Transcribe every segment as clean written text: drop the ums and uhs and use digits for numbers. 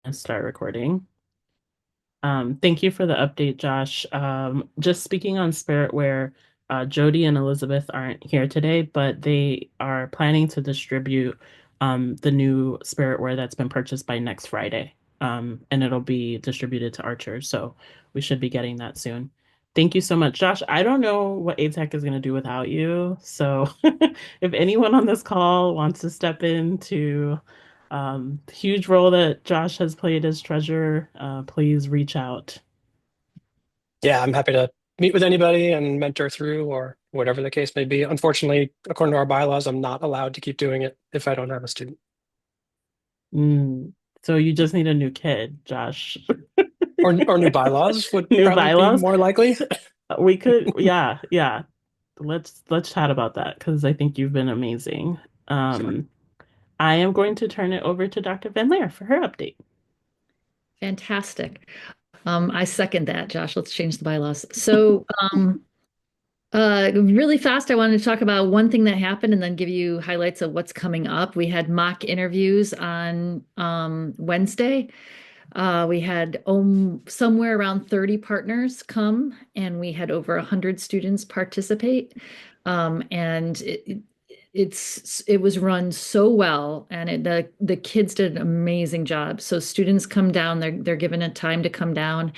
And start recording. Thank you for the update, Josh. Just speaking on Spiritware, Jody and Elizabeth aren't here today, but they are planning to distribute the new Spiritware that's been purchased by next Friday. And it'll be distributed to archers, so we should be getting that soon. Thank you so much, Josh. I don't know what ATAC is going to do without you, so if anyone on this call wants to step in to the huge role that Josh has played as treasurer, please reach out. Yeah, I'm happy to meet with anybody and mentor through or whatever the case may be. Unfortunately, according to our bylaws, I'm not allowed to keep doing it if I don't have a student. Mm. So you just need a new kid, Josh. Or new bylaws would New probably be bylaws. more likely. We could, yeah, yeah. Let's chat about that because I think you've been amazing. Sure. Um, I am going to turn it over to Dr. Van Leer for her update. Fantastic. I second that, Josh. Let's change the bylaws. Really fast, I wanted to talk about one thing that happened and then give you highlights of what's coming up. We had mock interviews on Wednesday. We had somewhere around 30 partners come, and we had over 100 students participate. And it was run so well, and the kids did an amazing job. So students come down, they're given a time to come down,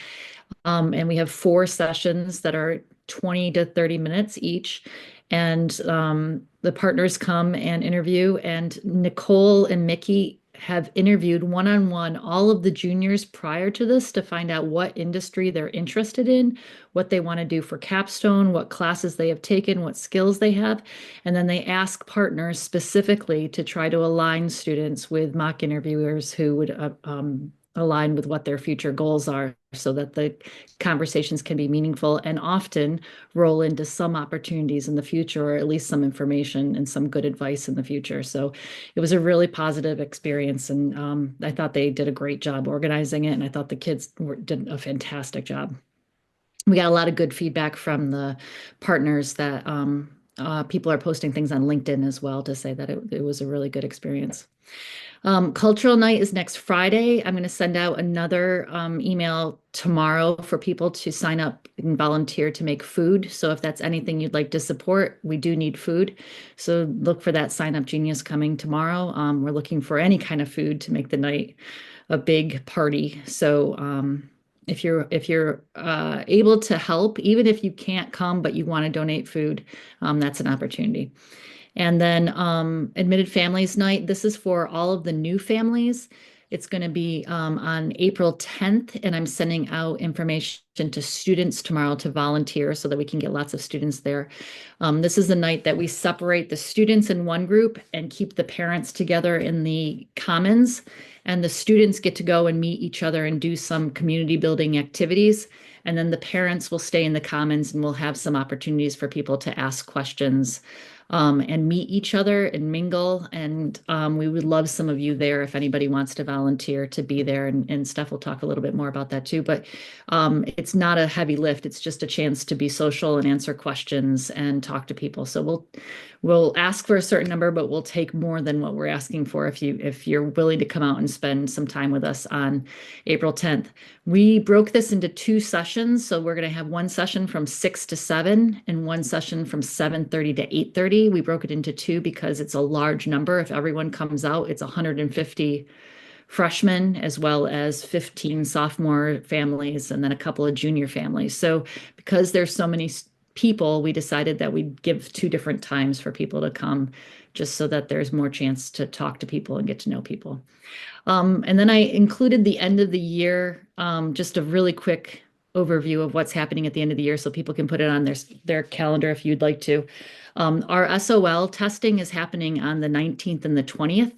and we have four sessions that are 20 to 30 minutes each. And the partners come and interview, and Nicole and Mickey have interviewed one-on-one all of the juniors prior to this to find out what industry they're interested in, what they want to do for capstone, what classes they have taken, what skills they have. And then they ask partners specifically to try to align students with mock interviewers who would align with what their future goals are so that the conversations can be meaningful and often roll into some opportunities in the future, or at least some information and some good advice in the future. So it was a really positive experience. And I thought they did a great job organizing it. And I thought the kids did a fantastic job. We got a lot of good feedback from the partners that people are posting things on LinkedIn as well to say that it was a really good experience. Cultural night is next Friday. I'm going to send out another email tomorrow for people to sign up and volunteer to make food. So if that's anything you'd like to support, we do need food. So look for that sign up genius coming tomorrow. We're looking for any kind of food to make the night a big party. So if you're able to help, even if you can't come but you want to donate food, that's an opportunity. And then Admitted Families Night. This is for all of the new families. It's going to be on April 10th, and I'm sending out information to students tomorrow to volunteer so that we can get lots of students there. This is the night that we separate the students in one group and keep the parents together in the commons, and the students get to go and meet each other and do some community building activities. And then the parents will stay in the commons, and we'll have some opportunities for people to ask questions and meet each other and mingle. And we would love some of you there if anybody wants to volunteer to be there. And Steph will talk a little bit more about that too. But it's not a heavy lift. It's just a chance to be social and answer questions and talk to people. So we'll ask for a certain number, but we'll take more than what we're asking for if you're willing to come out and spend some time with us on April 10th. We broke this into two sessions. So we're going to have one session from 6 to 7 and one session from 7:30 to 8:30. We broke it into two because it's a large number. If everyone comes out, it's 150 freshmen as well as 15 sophomore families and then a couple of junior families. So because there's so many people, we decided that we'd give two different times for people to come just so that there's more chance to talk to people and get to know people. And then I included the end of the year, just a really quick overview of what's happening at the end of the year so people can put it on their calendar if you'd like to. Our SOL testing is happening on the 19th and the 20th.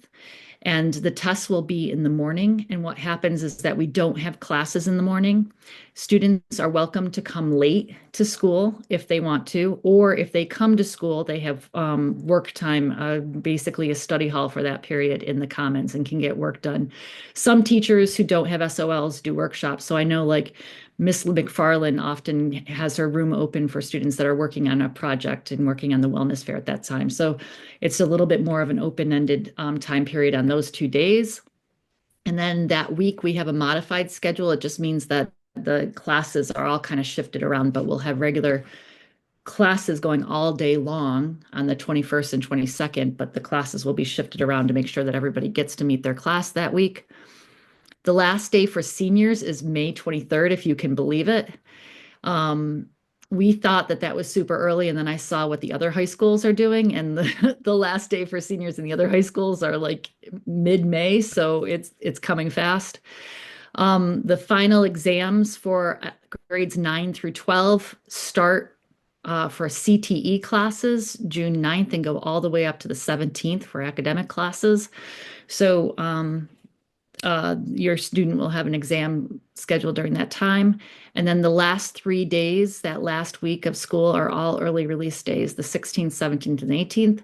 And the tests will be in the morning. And what happens is that we don't have classes in the morning. Students are welcome to come late to school if they want to, or if they come to school, they have work time, basically a study hall for that period in the commons and can get work done. Some teachers who don't have SOLs do workshops. So I know like Miss McFarland often has her room open for students that are working on a project and working on the wellness fair at that time. So it's a little bit more of an open-ended time period on those 2 days. And then that week we have a modified schedule. It just means that the classes are all kind of shifted around, but we'll have regular classes going all day long on the 21st and 22nd, but the classes will be shifted around to make sure that everybody gets to meet their class that week. The last day for seniors is May 23rd, if you can believe it. Um, we thought that that was super early, and then I saw what the other high schools are doing, and the last day for seniors in the other high schools are like mid-May, so it's coming fast. The final exams for grades 9 through 12 start for CTE classes June 9th and go all the way up to the 17th for academic classes. So your student will have an exam scheduled during that time. And then the last 3 days, that last week of school, are all early release days, the 16th, 17th, and 18th.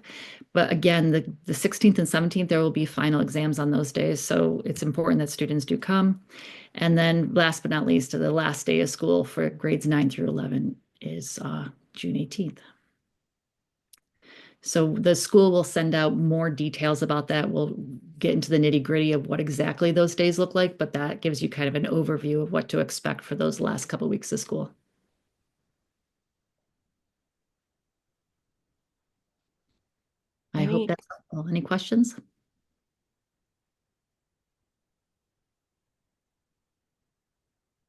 But again, the 16th and 17th, there will be final exams on those days. So it's important that students do come. And then last but not least, the last day of school for grades 9 through 11 is June 18th. So the school will send out more details about that. We'll get into the nitty-gritty of what exactly those days look like, but that gives you kind of an overview of what to expect for those last couple of weeks of school. I hope Any, that's helpful. Any questions?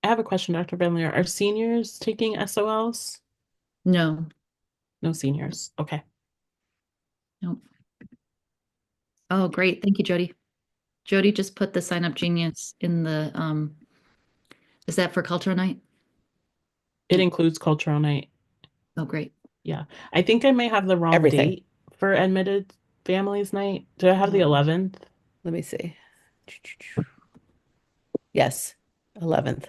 I have a question, Dr. Benlier. Are seniors taking SOLs? No, No seniors. Okay. no. Oh, great. Thank you, Jody. Jody just put the Sign Up Genius in the, is that for Cultural Night? It includes cultural night. Oh, great. Yeah. I think I may have the wrong Everything. date for admitted families night. Do I have the 11th? Let me see. Yes, 11th.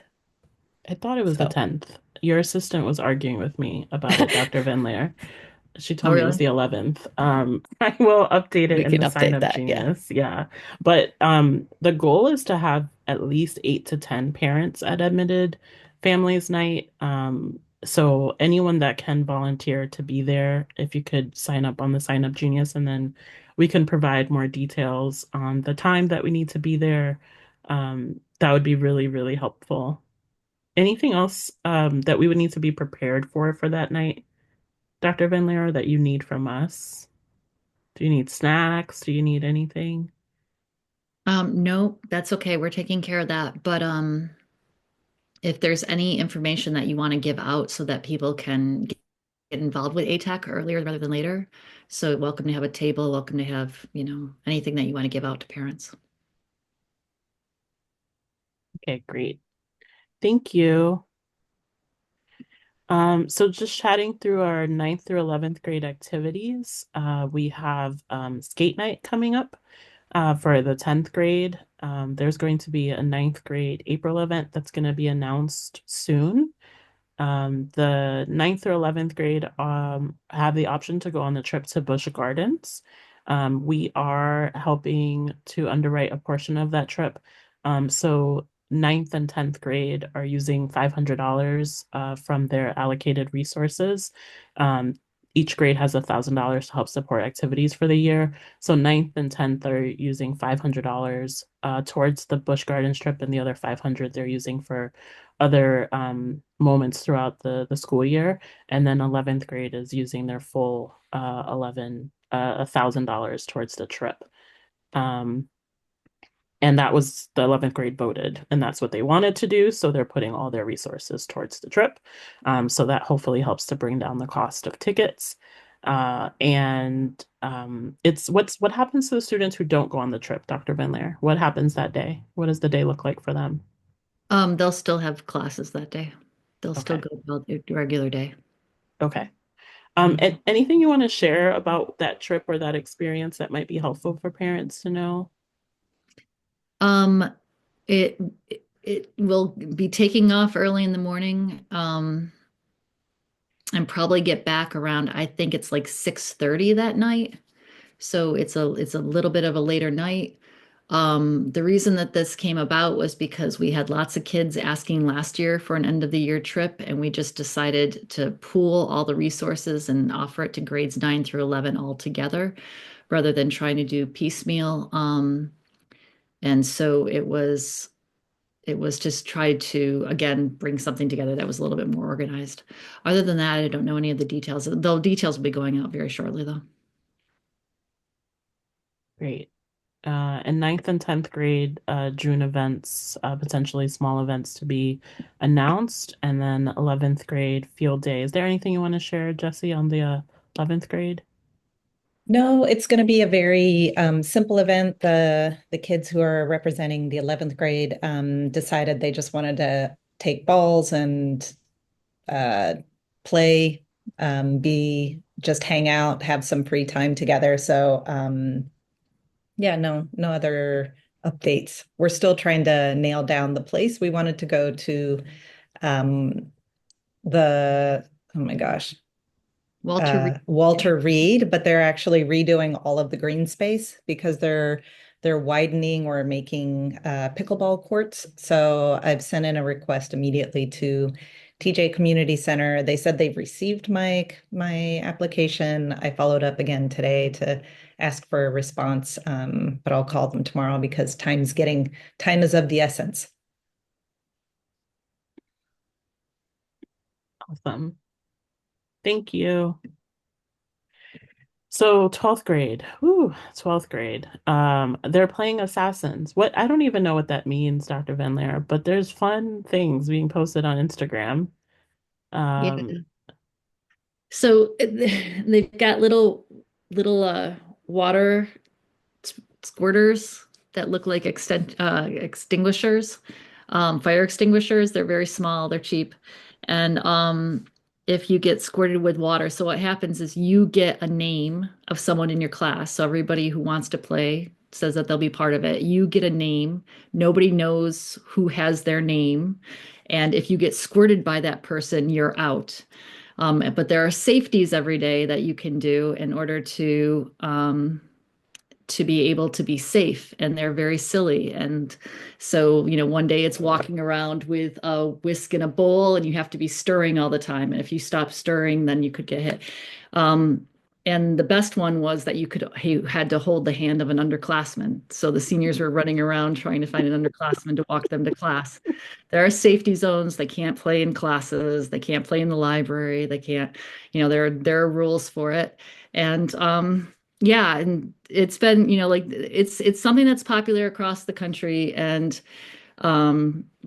I thought it was the So 10th. Your assistant was arguing with me about it, Dr. Van Leer. She Oh, told me it was really? the 11th. I will update it we in can the Sign update Up that. Yeah. Genius. Yeah. But the goal is to have at least 8 to 10 parents at admitted families night. So anyone that can volunteer to be there, if you could sign up on the Sign Up Genius, and then we can provide more details on the time that we need to be there. That would be really, really helpful. Anything else that we would need to be prepared for that night, Dr. Van Leer, that you need from us? Do you need snacks? Do you need anything? No, that's okay. We're taking care of that. But if there's any information that you want to give out so that people can get involved with ATAC earlier rather than later. So welcome to have a table, welcome to have, anything that you want to give out to parents. Okay, great. Thank you. So just chatting through our 9th through 11th grade activities, we have skate night coming up for the 10th grade. There's going to be a 9th grade April event that's going to be announced soon. The 9th or 11th grade have the option to go on the trip to Busch Gardens. We are helping to underwrite a portion of that trip. So 9th and 10th grade are using $500 from their allocated resources. Um, each grade has $1,000 to help support activities for the year. So 9th and 10th are using $500 towards the Busch Gardens trip, and the other 500 they're using for other moments throughout the school year. And then 11th grade is using their full 1,000 dollars towards the trip. Um, and that was the 11th grade voted, and that's what they wanted to do. So they're putting all their resources towards the trip. So that hopefully helps to bring down the cost of tickets. And it's what happens to the students who don't go on the trip, Dr. Van Leer? What happens that day? What does the day look like for them? They'll still have classes that day. They'll still Okay. go about their regular day. Okay. Mhm. And anything you want to share about that trip or that experience that might be helpful for parents to know? Um, it it will be taking off early in the morning. And probably get back around, I think it's like 6:30 that night. So it's a little bit of a later night. The reason that this came about was because we had lots of kids asking last year for an end of the year trip, and we just decided to pool all the resources and offer it to grades 9 through 11 all together rather than trying to do piecemeal. And so it was just tried to again bring something together that was a little bit more organized. Other than that, I don't know any of the details. The details will be going out very shortly though. Great. And ninth and 10th grade June events, potentially small events to be announced, and then 11th grade field day. Is there anything you want to share, Jesse, on the 11th grade? No, it's going to be a very simple event. The kids who are representing the 11th grade decided they just wanted to take balls and uh, play, be just hang out, have some free time together. So yeah, no other updates. We're still trying to nail down the place. We wanted to go to um, the oh my gosh, Walter Reed. Walter Reed, but they're actually redoing all of the green space because they're widening or making pickleball courts. So I've sent in a request immediately to TJ Community Center. They said they've received my application. I followed up again today to ask for a response, but I'll call them tomorrow because time is of the essence. Awesome. Thank you. So 12th grade. Ooh, 12th grade. They're playing Assassins. What I don't even know what that means, Dr. Van Leer, but there's fun things being posted on Instagram. Yeah. Um, So they've got little water squirters that look like extinguishers, fire extinguishers. They're very small, they're cheap. And if you get squirted with water, so what happens is you get a name of someone in your class. So everybody who wants to play says that they'll be part of it. You get a name. Nobody knows who has their name. And if you get squirted by that person, you're out. But there are safeties every day that you can do in order to be able to be safe, and they're very silly. And so, one day it's walking around with a whisk and a bowl and you have to be stirring all the time. And if you stop stirring, then you could get hit. Um, and the best one was that you had to hold the hand of an underclassman. So the seniors were running around trying to find an underclassman to walk them to class. There are safety zones. They can't play in classes. They can't play in the library. They can't, there are rules for it. And yeah, and it's been, like it's something that's popular across the country, and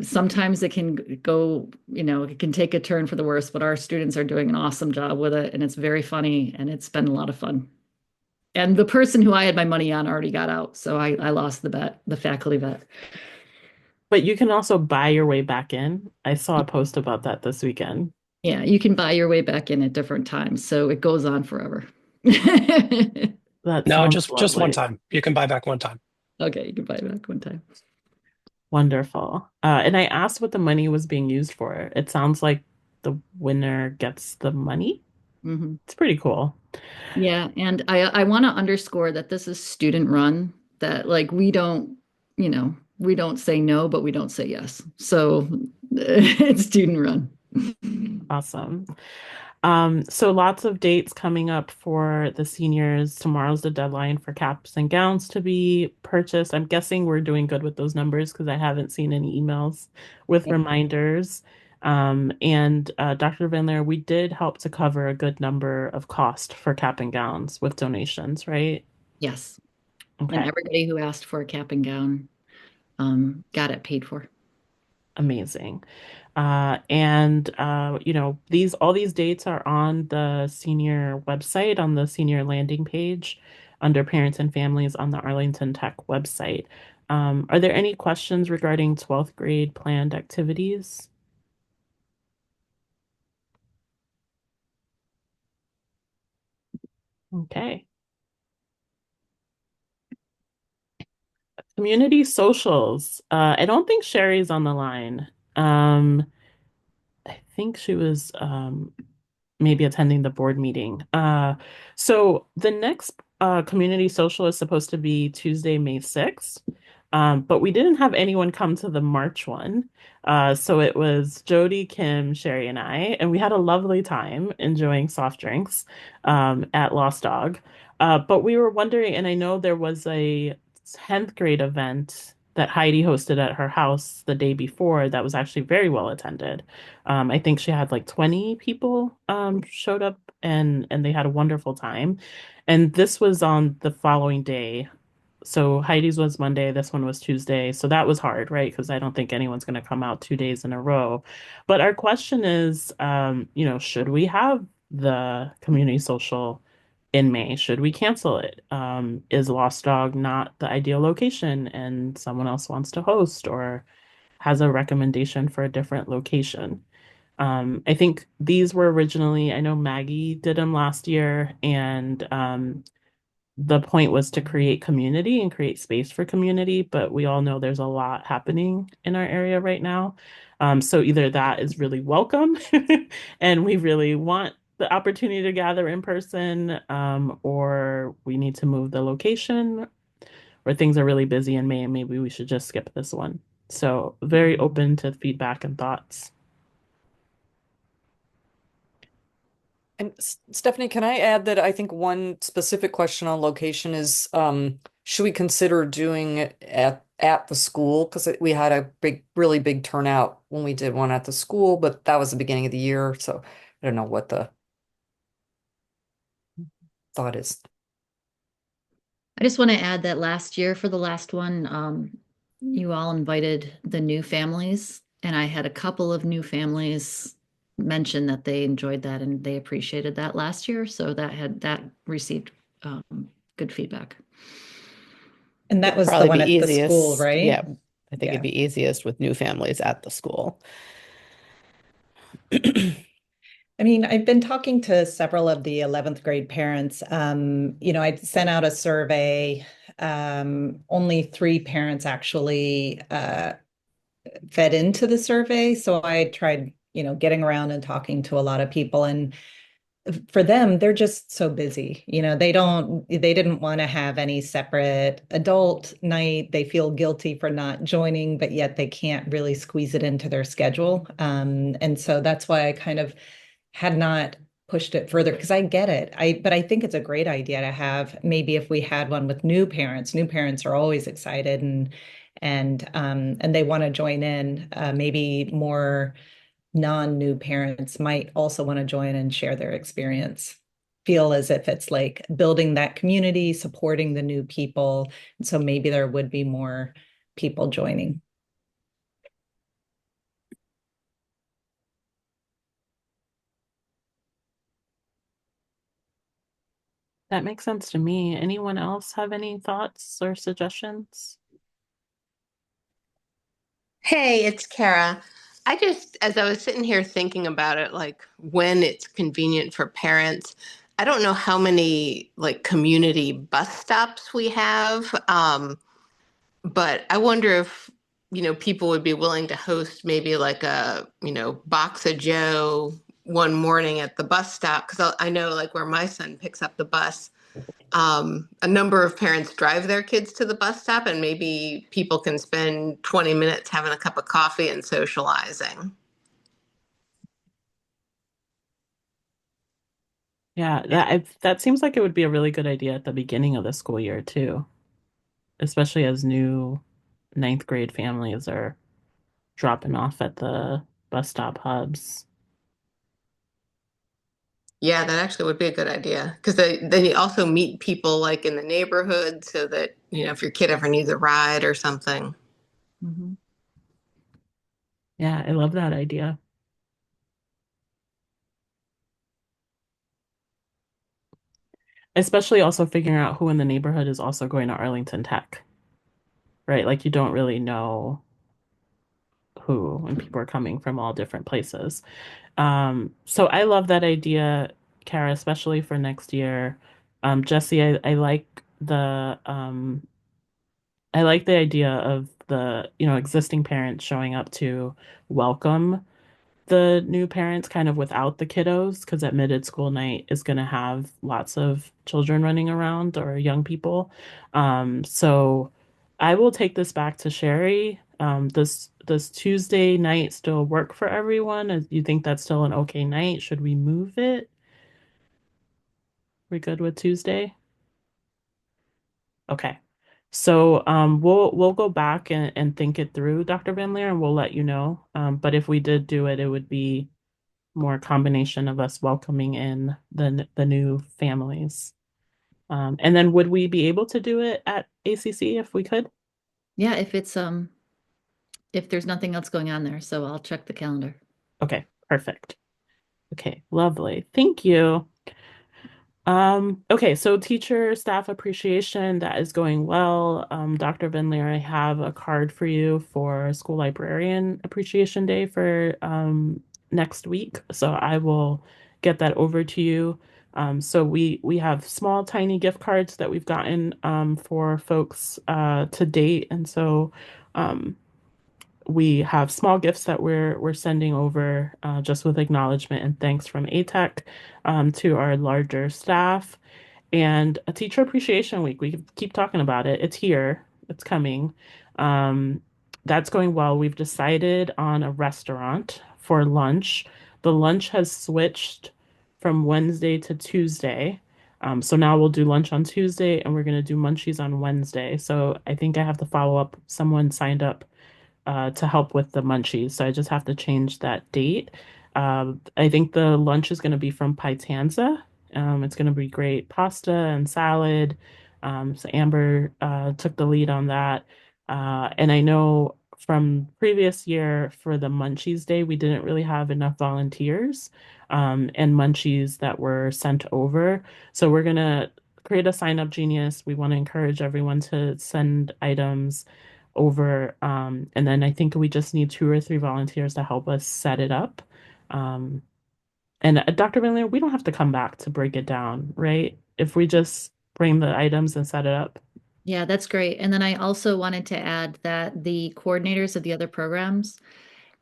sometimes it can go, it can take a turn for the worse, but our students are doing an awesome job with it, and it's very funny, and it's been a lot of fun. And the person who I had my money on already got out, so I lost the bet, the faculty bet. but you can also buy your way back in. I saw a post about that this weekend. Yeah, you can buy your way back in at different times, so it goes on forever. That No, sounds just one lovely. time. You can buy back one time. Okay, you can buy it back one time. Wonderful. And I asked what the money was being used for. It sounds like the winner gets the money. Hmm. It's pretty cool. Yeah, and I want to underscore that this is student run, that like we don't say no, but we don't say yes. So it's student run. Awesome. So lots of dates coming up for the seniors. Tomorrow's the deadline for caps and gowns to be purchased. I'm guessing we're doing good with those numbers because I haven't seen any emails with reminders. And Dr. Van Leer, we did help to cover a good number of cost for cap and gowns with donations, right? Yes. And Okay, everybody who asked for a cap and gown got it paid for. amazing. And these all these dates are on the senior website, on the senior landing page, under parents and families on the Arlington Tech website. Are there any questions regarding 12th grade planned activities? Okay. Community socials. I don't think Sherry's on the line. I think she was maybe attending the board meeting. So the next community social is supposed to be Tuesday, May 6th. But we didn't have anyone come to the March one. So it was Jody, Kim, Sherry, and I, and we had a lovely time enjoying soft drinks at Lost Dog. But we were wondering, and I know there was a 10th grade event that Heidi hosted at her house the day before that was actually very well attended. I think she had like 20 people showed up and they had a wonderful time. And this was on the following day. So Heidi's was Monday, this one was Tuesday. So that was hard, right? Because I don't think anyone's going to come out 2 days in a row. But our question is, should we have the community social in May? Should we cancel it? Is Lost Dog not the ideal location and someone else wants to host or has a recommendation for a different location? I think these were originally, I know Maggie did them last year, and the point was to create community and create space for community, but we all know there's a lot happening in our area right now. So either that is really welcome and we really want the opportunity to gather in person, or we need to move the location, or things are really busy in May and maybe we should just skip this one. So very open to feedback and thoughts. And Stephanie, can I add that I think one specific question on location is, should we consider doing it at the school? Because we had a really big turnout when we did one at the school, but that was the beginning of the year, so I don't know what the thought is. I just want to add that last year for the last one, you all invited the new families, and I had a couple of new families mention that they enjoyed that and they appreciated that last year. So that received good feedback. And that It'd was the probably one be at the school, easiest. right? Yeah, I think Yeah. it'd be easiest with new families at the school. I mean, I've been talking to several of the 11th grade parents. I sent out a survey. Only three parents actually fed into the survey. So I tried, getting around and talking to a lot of people. And for them, they're just so busy. They didn't want to have any separate adult night. They feel guilty for not joining, but yet they can't really squeeze it into their schedule. And so that's why I kind of had not pushed it further because I get it. But I think it's a great idea to have maybe if we had one with new parents. New parents are always excited and they want to join in. Maybe more non-new parents might also want to join and share their experience. Feel as if it's like building that community, supporting the new people. And so maybe there would be more people joining. That makes sense to me. Anyone else have any thoughts or suggestions? Hey, it's Kara. As I was sitting here thinking about it, like when it's convenient for parents, I don't know how many like community bus stops we have. But I wonder if, people would be willing to host maybe like a, box of Joe one morning at the bus stop. Because I know like where my son picks up the bus, a number of parents drive their kids to the bus stop, and maybe people can spend 20 minutes having a cup of coffee and socializing. Yeah, that seems like it would be a really good idea at the beginning of the school year too, especially as new ninth grade families are dropping off at the bus stop hubs. Yeah, that actually would be a good idea because then you also meet people like in the neighborhood so that, if your kid ever needs a ride or something. Mm-hmm. Yeah, I love that idea. Especially also figuring out who in the neighborhood is also going to Arlington Tech, right? Like you don't really know who when people are coming from all different places. So I love that idea, Kara, especially for next year. Jesse, I like the idea of the, existing parents showing up to welcome the new parents kind of without the kiddos, because at mid school night is going to have lots of children running around or young people. So I will take this back to Sherry. Does Tuesday night still work for everyone? You think that's still an okay night? Should we move it? We good with Tuesday? Okay. So we'll go back and think it through, Dr. Van Leer, and we'll let you know. But if we did do it, it would be more combination of us welcoming in the new families. And then would we be able to do it at ACC if we could? Yeah, if there's nothing else going on there, so I'll check the calendar. Okay, perfect. Okay, lovely. Thank you. Okay, so teacher staff appreciation, that is going well. Dr. Van Leer, I have a card for you for School Librarian Appreciation Day for next week. So I will get that over to you. So we have small, tiny gift cards that we've gotten for folks to date, and so um, we have small gifts that we're sending over just with acknowledgement and thanks from ATAC to our larger staff. And a teacher appreciation week, we keep talking about it. It's here, it's coming. Um, that's going well. We've decided on a restaurant for lunch. The lunch has switched from Wednesday to Tuesday. So now we'll do lunch on Tuesday and we're going to do munchies on Wednesday. So I think I have to follow up. Someone signed up to help with the munchies. So I just have to change that date. I think the lunch is going to be from Pietanza. It's going to be great pasta and salad. So Amber took the lead on that. And I know from previous year for the Munchies Day, we didn't really have enough volunteers and munchies that were sent over. So we're going to create a sign up genius. We want to encourage everyone to send items over. And then I think we just need 2 or 3 volunteers to help us set it up. Um, and Dr. Van Leer, we don't have to come back to break it down, right? If we just bring the items and set it up. Yeah, that's great. And then I also wanted to add that the coordinators of the other programs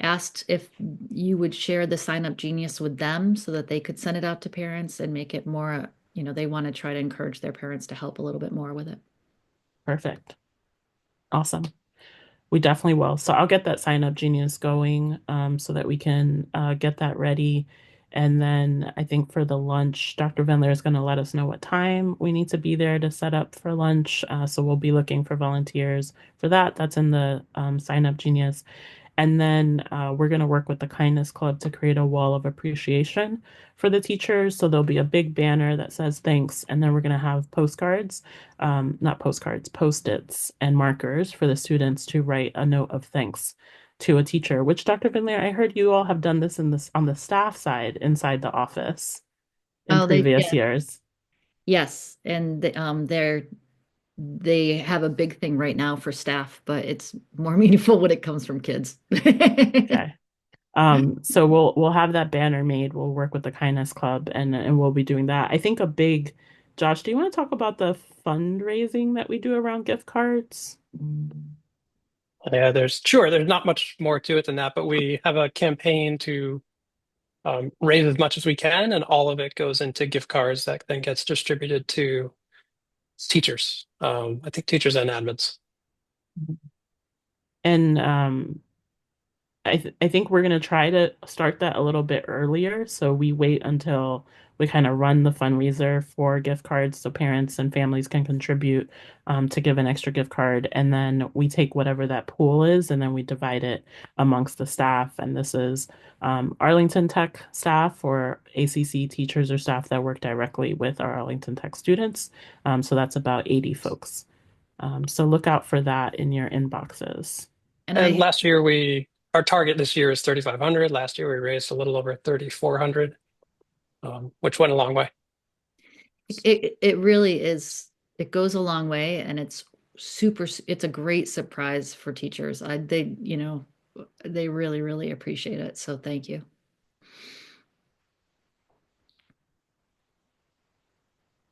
asked if you would share the Sign Up Genius with them so that they could send it out to parents and make it more, they want to try to encourage their parents to help a little bit more with it. Perfect. Awesome. We definitely will. So I'll get that sign up genius going so that we can get that ready. And then I think for the lunch, Dr. Vendler is going to let us know what time we need to be there to set up for lunch. So we'll be looking for volunteers for that. That's in the sign up genius. And then we're going to work with the Kindness Club to create a wall of appreciation for the teachers. So there'll be a big banner that says thanks. And then we're going to have postcards, not postcards, post-its and markers for the students to write a note of thanks to a teacher, which Dr. Finlay, I heard you all have done this in this on the staff side inside the office in Oh, previous yeah. years. Yes, and they have a big thing right now for staff, but it's more meaningful when it comes from kids. Okay. So we'll have that banner made. We'll work with the Kindness Club and we'll be doing that. I think a big, Josh, do you want to talk about the fundraising that we do around gift cards? Yeah, there's not much more to it than that, but we have a campaign to raise as much as we can, and all of it goes into gift cards that then gets distributed to teachers. I think teachers and admins. And I think we're going to try to start that a little bit earlier. So we wait until we kind of run the fundraiser for gift cards so parents and families can contribute to give an extra gift card. And then we take whatever that pool is and then we divide it amongst the staff. And this is Arlington Tech staff or ACC teachers or staff that work directly with our Arlington Tech students. So that's about 80 folks. So look out for that in your inboxes. And And last year our target this year is 3,500. Last year we raised a little over 3,400, which went a long way. it really is, it goes a long way, and it's a great surprise for teachers. They really, really appreciate it. So thank you.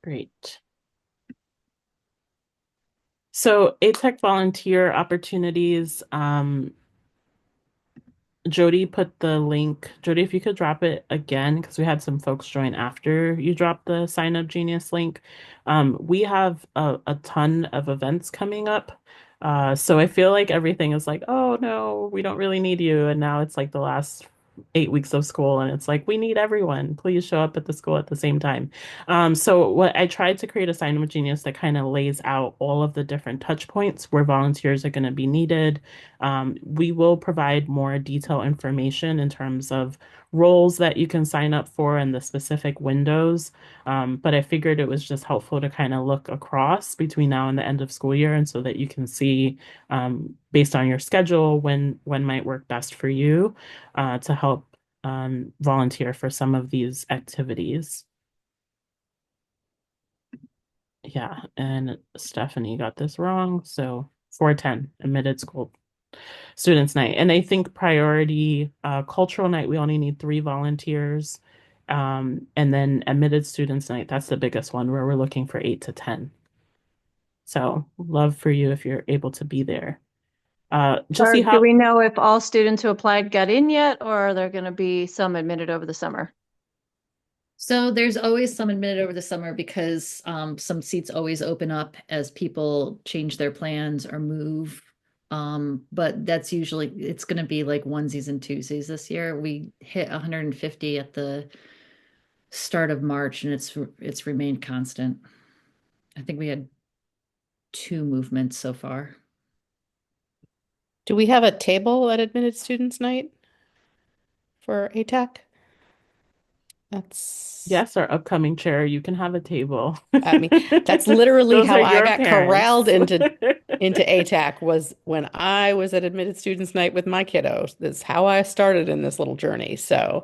Great. So ATAC volunteer opportunities. Jody put the link. Jody, if you could drop it again, because we had some folks join after you dropped the Sign Up Genius link. We have a ton of events coming up. So I feel like everything is like, oh no, we don't really need you. And now it's like the last 8 weeks of school, and it's like, we need everyone. Please show up at the school at the same time. So what I tried to create a sign of genius that kind of lays out all of the different touch points where volunteers are going to be needed. We will provide more detailed information in terms of roles that you can sign up for and the specific windows. But I figured it was just helpful to kind of look across between now and the end of school year, and so that you can see, based on your schedule, when might work best for you, to help volunteer for some of these activities. Yeah, and Stephanie got this wrong. So 410 admitted school students night. And I think priority cultural night, we only need 3 volunteers. And then admitted students night, that's the biggest one where we're looking for 8 to 10. So love for you if you're able to be there. Or Jesse, do how we know if all students who applied got in yet, or are there going to be some admitted over the summer? So there's always some admitted over the summer because some seats always open up as people change their plans or move. But that's usually, it's going to be like onesies and twosies this year. We hit 150 at the start of March, and it's remained constant. I think we had 2 movements so far. Do we have a table at admitted students night for ATAC? That's, yes, our upcoming chair, you can have a table. I mean, that's literally Those how are I your got parents. corralled into ATAC was when I was at admitted students night with my kiddos. That's how I started in this little journey. So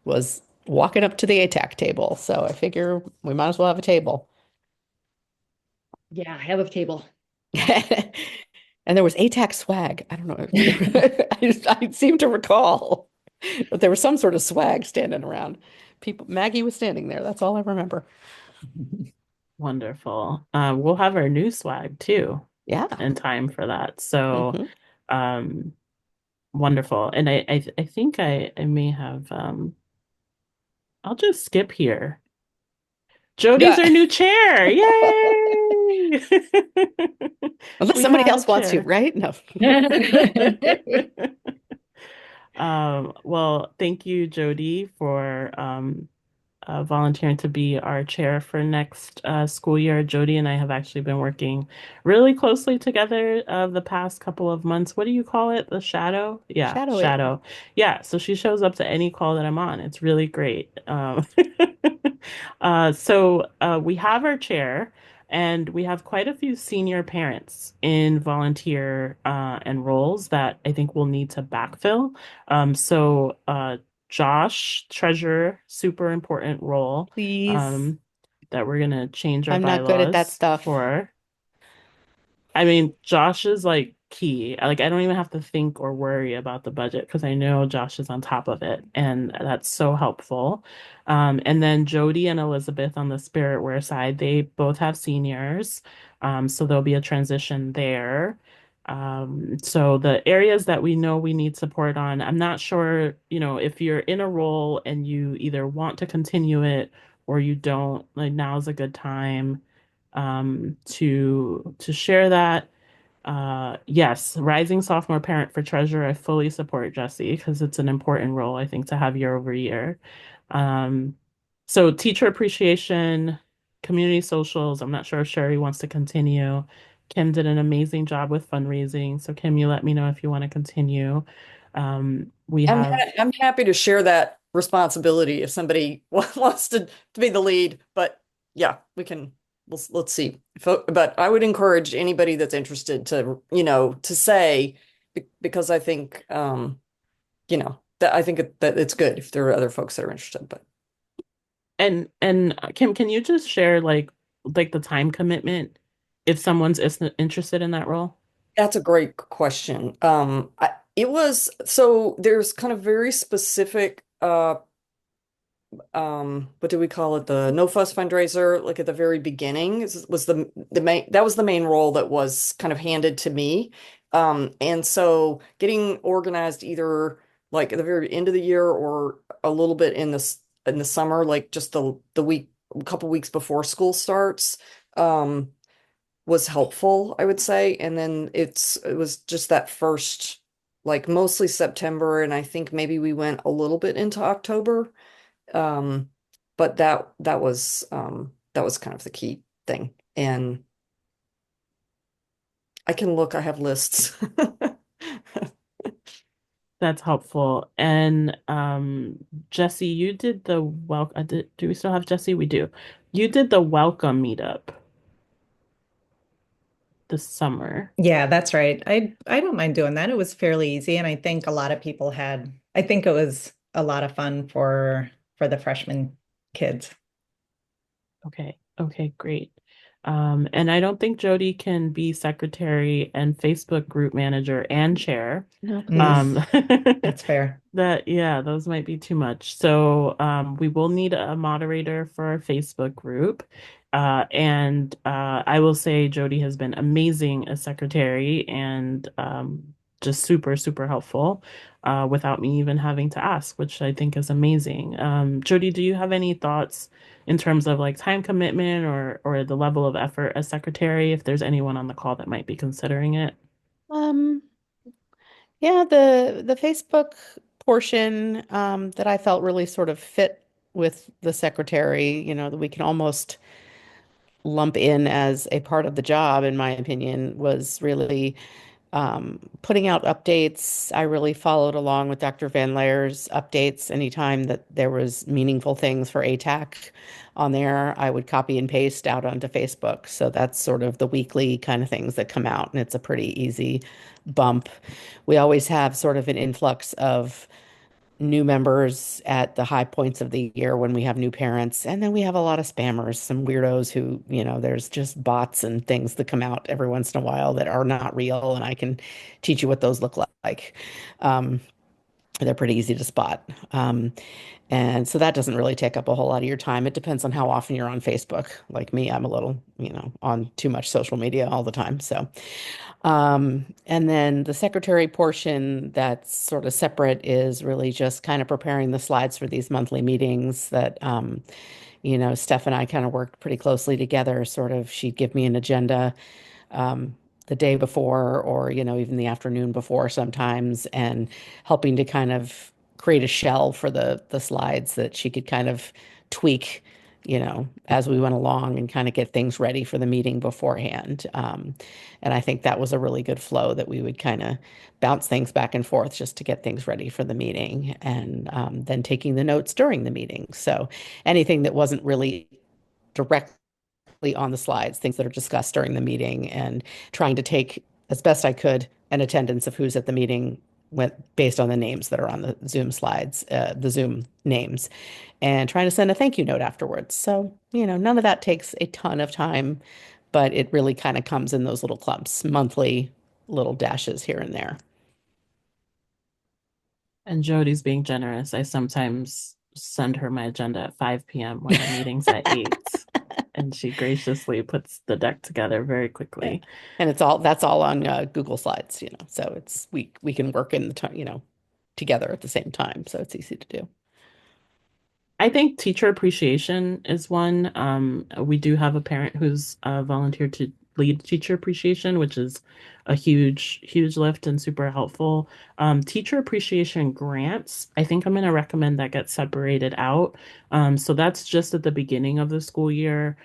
was walking up to the ATAC table. So I figure we might as well have a table. Yeah, I have a table. And there was ATAC swag. I don't know. I seem to recall, but there was some sort of swag standing around. People, Maggie was standing there. That's all I remember. Wonderful. We'll have our new swag too Yeah. in time for that. So, Mhm. um, wonderful. And I think I may have I'll just skip here. Jody's Yeah. our new chair. Yay! Unless We somebody have a else wants to, chair. right? No. Well, thank you, Jody, for volunteering to be our chair for next school year. Jody and I have actually been working really closely together the past couple of months. What do you call it? The shadow? Yeah, Shadowing. shadow. Yeah, so she shows up to any call that I'm on. It's really great. So we have our chair. And we have quite a few senior parents in volunteer and roles that I think we'll need to backfill. So Josh, treasurer, super important role Please. um, that we're gonna change our I'm not good at that bylaws stuff. for. I mean, Josh is like key. Like, I don't even have to think or worry about the budget because I know Josh is on top of it, and that's so helpful. And then Jody and Elizabeth on the Spiritware side, they both have seniors, so there'll be a transition there. So the areas that we know we need support on, I'm not sure, if you're in a role and you either want to continue it or you don't, like now's a good time to share that. Yes, rising sophomore parent for treasurer, I fully support Jesse because it's an important role, I think, to have year over year. Um, so teacher appreciation, community socials. I'm not sure if Sherry wants to continue. Kim did an amazing job with fundraising. So Kim, you let me know if you want to continue. We have I'm happy to share that responsibility if somebody wants to be the lead, but yeah, we can let's see. But I would encourage anybody that's interested to, to say because I think that I think that it's good if there are other folks that are interested, but and Kim, can you just share like the time commitment if someone's interested in that role? that's a great question. It was so there's kind of very specific what do we call it, the no fuss fundraiser, like at the very beginning was the main, that was the main role that was kind of handed to me. And so getting organized either like at the very end of the year or a little bit in the summer, like just the week, a couple weeks before school starts, was helpful, I would say. And then it was just that first like mostly September, and I think maybe we went a little bit into October. Um, but that was kind of the key thing. And I can look, I have lists. That's helpful. And Jesse, you did the welcome. Do we still have Jesse? We do. You did the welcome meetup this summer. Yeah, that's right. I don't mind doing that. It was fairly easy, and I think a lot of people had. I think it was a lot of fun for the freshman kids. Okay. Okay, great. And I don't think Jody can be secretary and Facebook group manager and chair. No, Mm, please. Um, that's fair. that, yeah, those might be too much. So, we will need a moderator for our Facebook group. And I will say Jody has been amazing as secretary and just super, super helpful without me even having to ask, which I think is amazing. Jody, do you have any thoughts in terms of like time commitment or the level of effort as secretary, if there's anyone on the call that might be considering it? Um, yeah, the Facebook portion that I felt really sort of fit with the secretary, that we can almost lump in as a part of the job, in my opinion, was really putting out updates. I really followed along with Dr. Van Leer's updates anytime that there was meaningful things for ATAC on there. I would copy and paste out onto Facebook. So that's sort of the weekly kind of things that come out, and it's a pretty easy bump. We always have sort of an influx of new members at the high points of the year when we have new parents. And then we have a lot of spammers, some weirdos who, there's just bots and things that come out every once in a while that are not real. And I can teach you what those look like. Um, they're pretty easy to spot. And so that doesn't really take up a whole lot of your time. It depends on how often you're on Facebook. Like me, I'm a little, on too much social media all the time. So and then the secretary portion that's sort of separate is really just kind of preparing the slides for these monthly meetings that, Steph and I kind of worked pretty closely together. Sort of, she'd give me an agenda um, the day before or, even the afternoon before sometimes, and helping to kind of create a shell for the slides that she could kind of tweak, as we went along and kind of get things ready for the meeting beforehand. And I think that was a really good flow that we would kind of bounce things back and forth just to get things ready for the meeting and then taking the notes during the meeting. So anything that wasn't really directly on the slides, things that are discussed during the meeting, and trying to take as best I could an attendance of who's at the meeting went based on the names that are on the Zoom slides, the Zoom names, and trying to send a thank you note afterwards. So, none of that takes a ton of time, but it really kind of comes in those little clumps, monthly little dashes here and there. And Jody's being generous. I sometimes send her my agenda at 5 p.m. when the meeting's at 8. And she graciously puts the deck together very quickly. And that's all on Google Slides, so it's we can work in the time, together at the same time. So it's easy to do. I think teacher appreciation is one. We do have a parent who's volunteered to lead teacher appreciation, which is a huge, huge lift and super helpful. Teacher appreciation grants, I think I'm going to recommend that get separated out. So that's just at the beginning of the school year,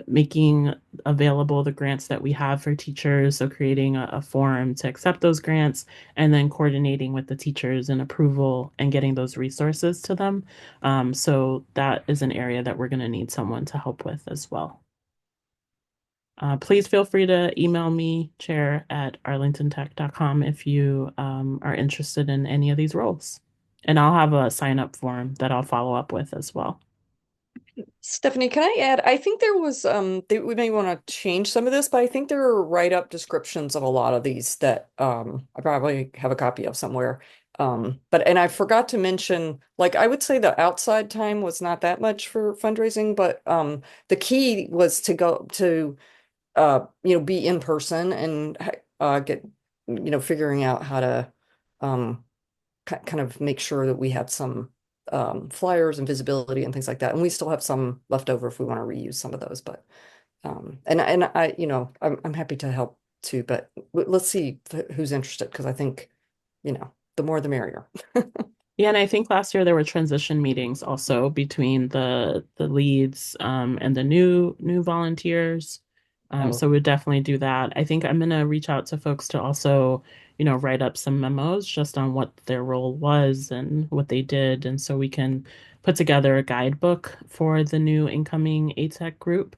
making available the grants that we have for teachers. So creating a forum to accept those grants and then coordinating with the teachers and approval and getting those resources to them. So that is an area that we're going to need someone to help with as well. Please feel free to email me, chair@arlingtontech.com, if you are interested in any of these roles. And I'll have a sign up form that I'll follow up with as well. Stephanie, can I add? I think there was we may want to change some of this, but I think there are write-up descriptions of a lot of these that I probably have a copy of somewhere. And I forgot to mention, like, I would say the outside time was not that much for fundraising, but the key was to go to be in person and get figuring out how to kind of make sure that we had some flyers and visibility and things like that. And we still have some left over if we want to reuse some of those. But and I, I'm happy to help too. But let's see who's interested, because I think the more the merrier. Yeah, and I think last year there were transition meetings also between the leads and the new volunteers. Oh, So we'd definitely do that. I think I'm gonna reach out to folks to also, write up some memos just on what their role was and what they did, and so we can put together a guidebook for the new incoming ATAC group,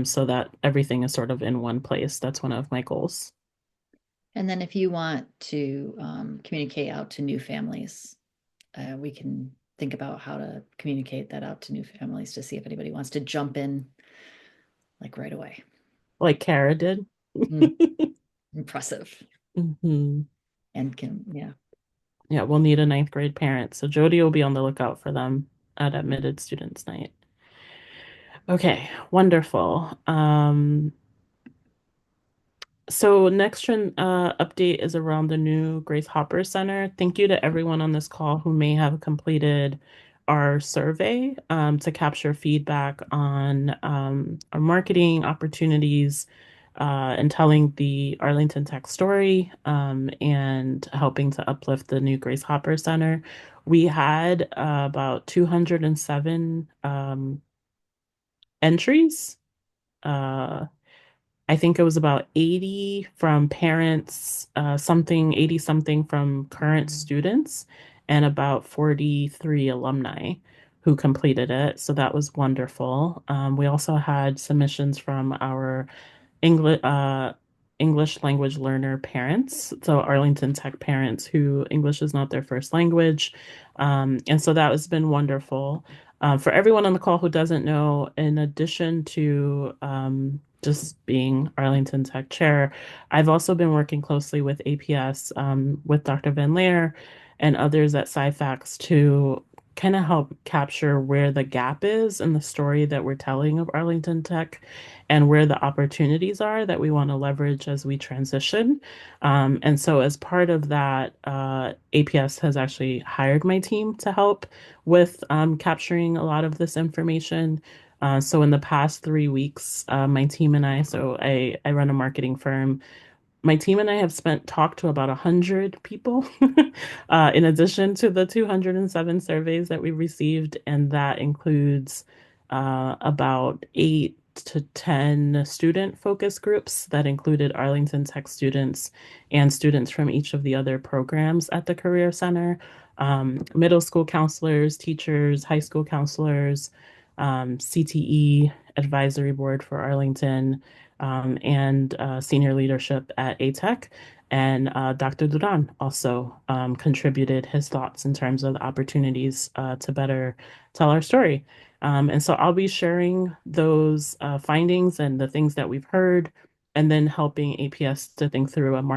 so that everything is sort of in one place. That's one of my goals. And then if you want to communicate out to new families, we can think about how to communicate that out to new families to see if anybody wants to jump in like right away. Like Kara did. Mm, impressive. hmm And yeah. Yeah, we'll need a ninth grade parent. So Jody will be on the lookout for them at admitted students night. Okay, wonderful. So next update is around the new Grace Hopper Center. Thank you to everyone on this call who may have completed our survey to capture feedback on our marketing opportunities and telling the Arlington Tech story and helping to uplift the new Grace Hopper Center. We had about 207 entries. Uh, I think it was about 80 from parents, 80 something from current students, and about 43 alumni who completed it. So that was wonderful. We also had submissions from our English language learner parents, so Arlington Tech parents who English is not their first language. And so that has been wonderful. For everyone on the call who doesn't know, in addition to just being Arlington Tech chair, I've also been working closely with APS, with Dr. Van Leer and others at SciFax to kind of help capture where the gap is in the story that we're telling of Arlington Tech and where the opportunities are that we want to leverage as we transition. And so, as part of that, APS has actually hired my team to help with capturing a lot of this information. So, in the past 3 weeks, my team and I run a marketing firm. My team and I have talked to about 100 people, in addition to the 207 surveys that we received, and that includes about 8 to 10 student focus groups that included Arlington Tech students and students from each of the other programs at the Career Center, middle school counselors, teachers, high school counselors, CTE advisory board for Arlington, and senior leadership at ATAC. And Dr. Duran also contributed his thoughts in terms of the opportunities to better tell our story. And so I'll be sharing those findings and the things that we've heard, and then helping APS to think through a